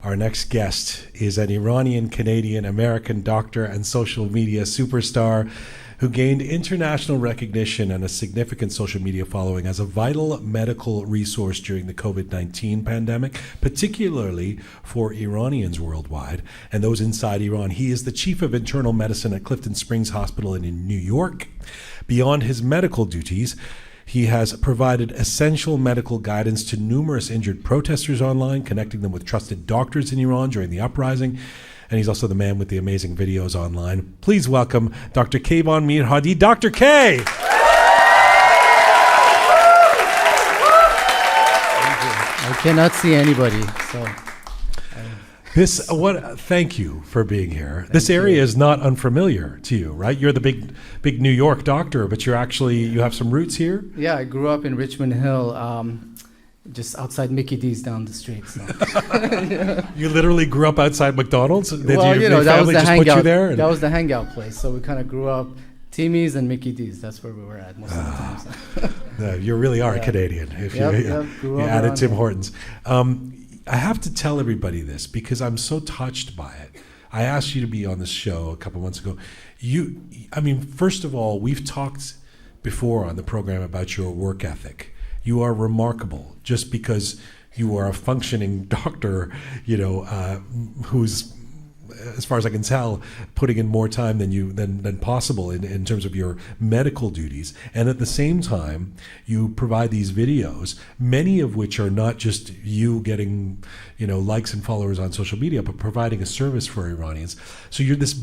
Our next guest is an Iranian-Canadian-American doctor and social media superstar who gained international recognition and a significant social media following as a vital medical resource during the COVID-19 pandemic, particularly for Iranians worldwide and those inside Iran. He is the chief of internal medicine at Clifton Springs Hospital in New York. Beyond his medical duties, he has provided essential medical guidance to numerous injured protesters online, connecting them with trusted doctors in Iran during the uprising. And he's also the man with the amazing videos online. Please welcome Dr. Kayvan Mir-Hadi. Dr. K! I cannot see anybody, so... Thank you for being here. This area is not unfamiliar to you, right? You're the big New York doctor, but you have some roots here? Yeah, I grew up in Richmond Hill, just outside Mickey D's down the street. So. You literally grew up outside McDonald's? That was the hangout. Put you there? That was the hangout place. So we kind of grew up Timmy's and Mickey D's. That's where we were at most of the time. So. You really are a Canadian. If you added Tim Hortons. I have to tell everybody this because I'm so touched by it. I asked you to be on this show a couple months ago. First of all, we've talked before on the program about your work ethic. You are remarkable just because you are a functioning doctor, who's, as far as I can tell, putting in more time than possible in terms of your medical duties. And at the same time, you provide these videos, many of which are not just you getting, likes and followers on social media, but providing a service for Iranians. So you're this,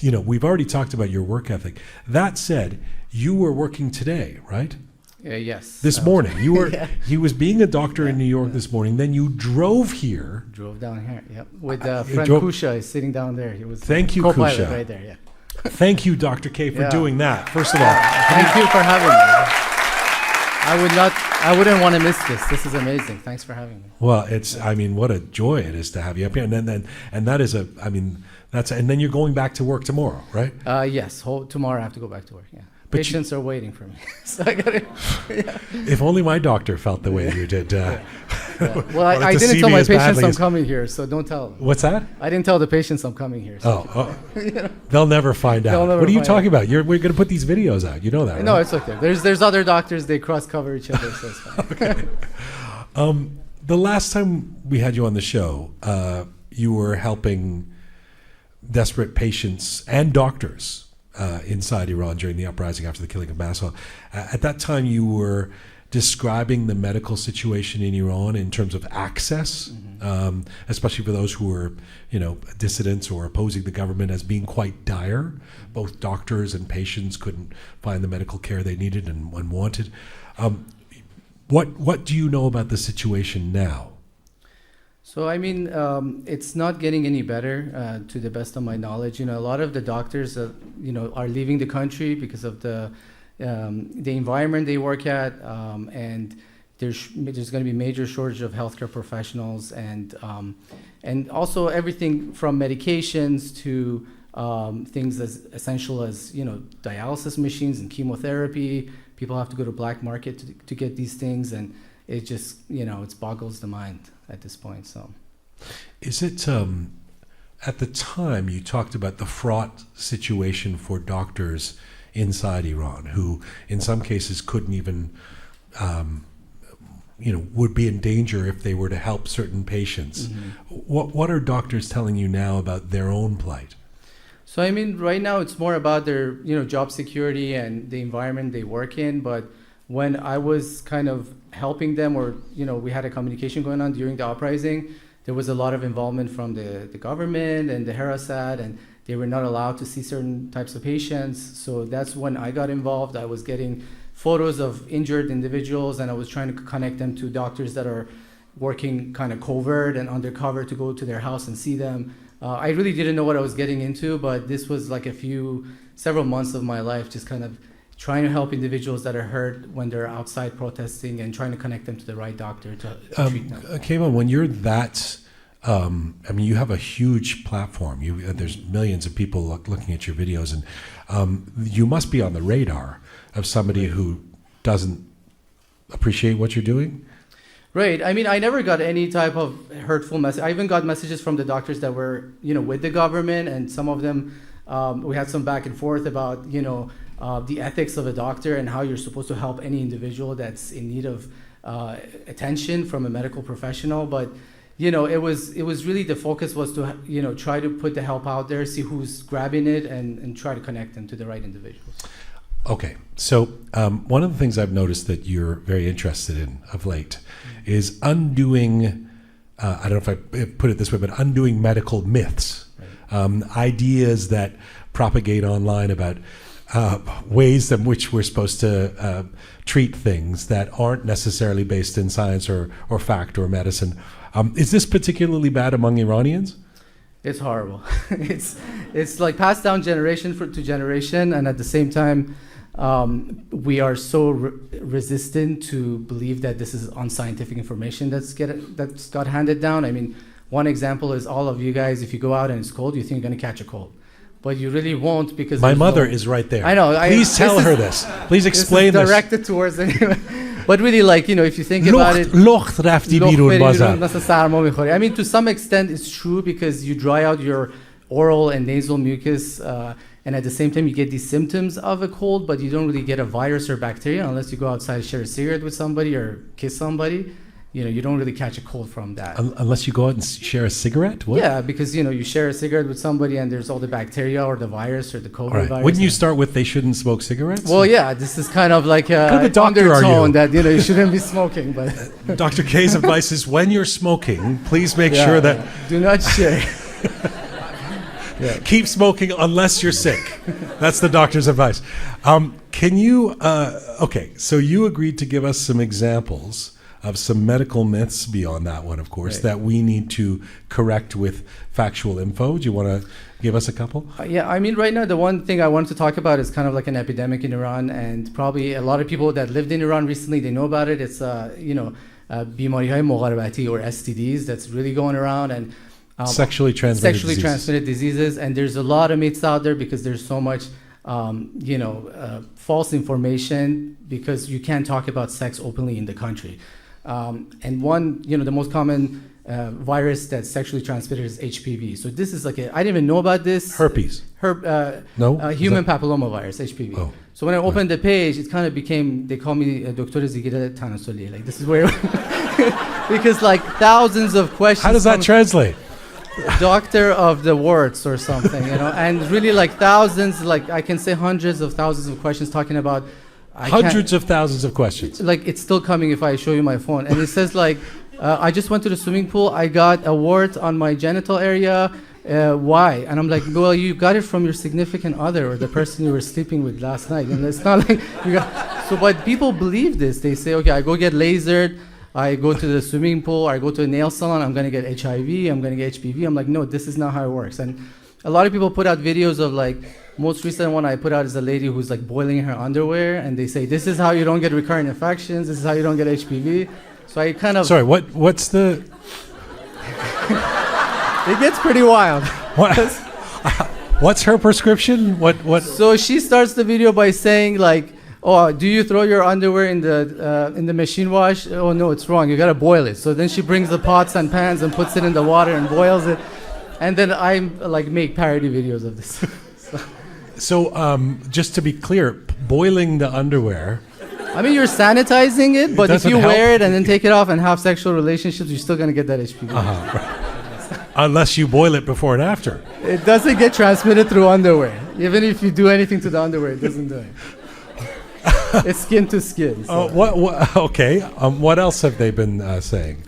we've already talked about your work ethic. That said, you were working today, right? Yes. This morning. You were. He was being a doctor in New York this morning. Then you drove here. Drove down here, yep. With friend Kusha is sitting down there. He was Thank you, co-pilot Kusha. Right there, yeah. Thank you, Dr. K, for doing that, first of all. Thank you for having me. I wouldn't want to miss this. This is amazing. Thanks for having me. Well, what a joy it is to have you up here. And then you're going back to work tomorrow, right? Yes. Tomorrow I have to go back to work, yeah. Patients are waiting for me, so I got it. Yeah. If only my doctor felt the way you did. Well, I didn't tell my patients I'm coming here, so don't tell them. What's that? I didn't tell the patients I'm coming here. So. They'll never find out. What are you talking about? We're going to put these videos out. You know that, right? No, it's okay. There's other doctors. They cross-cover each other, so it's fine. Okay. The last time we had you on the show, you were helping desperate patients and doctors inside Iran during the uprising after the killing of Mahsa. At that time, you were describing the medical situation in Iran in terms of access, especially for those who were, dissidents or opposing the government, as being quite dire. Both doctors and patients couldn't find the medical care they needed and wanted. What do you know about the situation now? So, it's not getting any better, to the best of my knowledge. A lot of the doctors, are leaving the country because of the environment they work at, and there's going to be major shortage of healthcare professionals, and also everything from medications to things as essential as dialysis machines and chemotherapy. People have to go to black market to get these things, and it just it boggles the mind at this point. So, is it at the time you talked about the fraught situation for doctors inside Iran, who in some cases couldn't even, would be in danger if they were to help certain patients. What are doctors telling you now about their own plight? So right now it's more about their job security and the environment they work in. But when I was kind of helping them, or we had a communication going on during the uprising, there was a lot of involvement from the government and the Harasat, and they were not allowed to see certain types of patients. So that's when I got involved. I was getting photos of injured individuals, and I was trying to connect them to doctors that are working kind of covert and undercover to go to their house and see them. I really didn't know what I was getting into, but this was like several months of my life, just kind of trying to help individuals that are hurt when they're outside protesting and trying to connect them to the right doctor to treat them. Kayvan, when you're that, you have a huge platform. There's millions of people looking at your videos, and you must be on the radar of somebody who doesn't appreciate what you're doing. Right. I mean, I never got any type of hurtful message. I even got messages from the doctors that were, with the government, and some of them, we had some back and forth about, the ethics of a doctor and how you're supposed to help any individual that's in need of attention from a medical professional. But, it was really, the focus was to, try to put the help out there, see who's grabbing it, and try to connect them to the right individuals. Okay. So one of the things I've noticed that you're very interested in of late is undoing, I don't know if I put it this way, but undoing medical myths, right. Ideas that propagate online about ways in which we're supposed to treat things that aren't necessarily based in science or fact or medicine. Is this particularly bad among Iranians? It's horrible. It's like passed down generation to generation, and at the same time, we are so resistant to believe that this is unscientific information that's got handed down. I mean, one example is all of you guys, if you go out and it's cold, you think you're going to catch a cold. But you really won't, because my mother is right there. I know. Please tell her this. Please explain this. Directed towards anyone. But really, if you think about it, I mean, to some extent, it's true, because you dry out your oral and nasal mucus, and at the same time, you get these symptoms of a cold, but you don't really get a virus or bacteria unless you go outside, share a cigarette with somebody, or kiss somebody. You don't really catch a cold from that. Unless you go out and share a cigarette? What? Yeah, because, you share a cigarette with somebody and there's all the bacteria or the virus or the COVID virus. Wouldn't you start with they shouldn't smoke cigarettes? Well, yeah, this is kind of like a undertone that, you shouldn't be smoking. But Dr. K's advice is, when you're smoking, please make sure that... Do not share. Keep smoking unless you're sick. That's the doctor's advice. Can you... okay, so you agreed to give us some examples of some medical myths beyond that one, of course, right, that we need to correct with factual info. Do you want to give us a couple? Yeah, I mean, right now, the one thing I wanted to talk about is kind of like an epidemic in Iran, and probably a lot of people that lived in Iran recently, they know about it. It's, بیماری‌های مقاربتی, or STDs, that's really going around, and sexually transmitted diseases. And there's a lot of myths out there, because there's so much false information, because you can't talk about sex openly in the country. And one, the most common virus that's sexually transmitted is HPV. So this is I didn't even know about this. Herpes. Human papillomavirus, HPV. Oh. So when I opened the page, it kind of became, they call me Dr. Zigir Tanasoli. This is where, because thousands of questions. How does that translate? Doctor of the warts or something, and really thousands, I can say hundreds of thousands of questions talking about hundreds of thousands of questions. It's still coming if I show you my phone. And it says I just went to the swimming pool. I got a wart on my genital area. Why? And I'm like, well, you got it from your significant other or the person you were sleeping with last night. And it's not like you got. So, but people believe this. They say, okay, I go get lasered. I go to the swimming pool. I go to a nail salon. I'm going to get HIV. I'm going to get HPV. I'm like, no, this is not how it works. And a lot of people put out videos of most recent one I put out is a lady who's boiling her underwear, and they say, this is how you don't get recurrent infections, this is how you don't get HPV. So I kind of... Sorry, what's the... It gets pretty wild. What's her prescription? What? So she starts the video by saying oh, do you throw your underwear in the machine wash? Oh no, it's wrong, you gotta boil it. So then she brings the pots and pans and puts it in the water and boils it. And then I make parody videos of this. So just to be clear, boiling the underwear... I mean, you're sanitizing it, but if you wear it and then take it off and have sexual relationships, you're still going to get that HPV. Right. Unless you boil it before and after. It doesn't get transmitted through underwear. Even if you do anything to the underwear, it doesn't do it. It's skin to skin. So. Okay. What else have they been saying?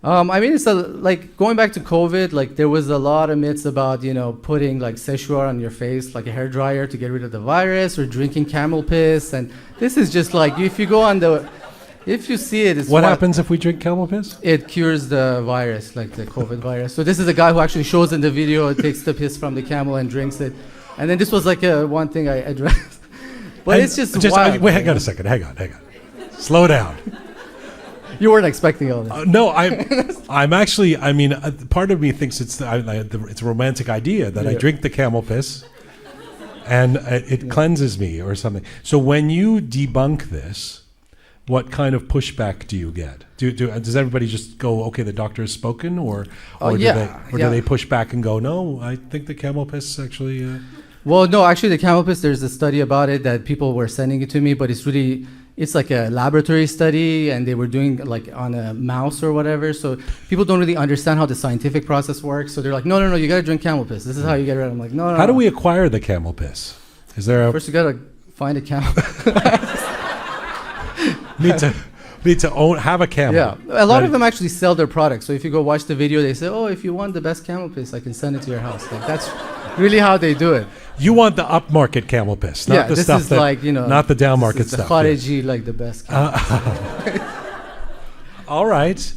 I mean, it's going back to COVID, there was a lot of myths about, putting Szechuan on your face, like a hair dryer to get rid of the virus, or drinking camel piss. And this is just if you go on if you see it, it's what happens if we drink camel piss? It cures the virus, the COVID virus. So this is a guy who actually shows in the video, takes the piss from the camel and drinks it. And then this was one thing I addressed. But it's just wild. Wait, hang on a second. Hang on. Slow down. You weren't expecting all this. No, I'm actually. I mean, part of me thinks it's a romantic idea that I drink the camel piss, and it cleanses me or something. So when you debunk this, what kind of pushback do you get? Does everybody just go, okay, the doctor has spoken, or do they push back and go, no, I think the camel piss actually... Well, no, actually the camel piss, there's a study about it that people were sending it to me, but it's like a laboratory study, and they were doing like on a mouse or whatever, so people don't really understand how the scientific process works, so they're like, no, you gotta drink camel piss. This is how you get rid of it. I'm like, no. How do we acquire the camel piss? Is there a... First you gotta find a camel. Need to have a camel. Yeah, a lot of them actually sell their products. So if you go watch the video, they say, "Oh, if you want the best camel piss, I can send it to your house." Like that's really how they do it. You want the upmarket camel piss, not the stuff that, like, not the downmarket stuff. The Khariji, like the best camel piss. All right.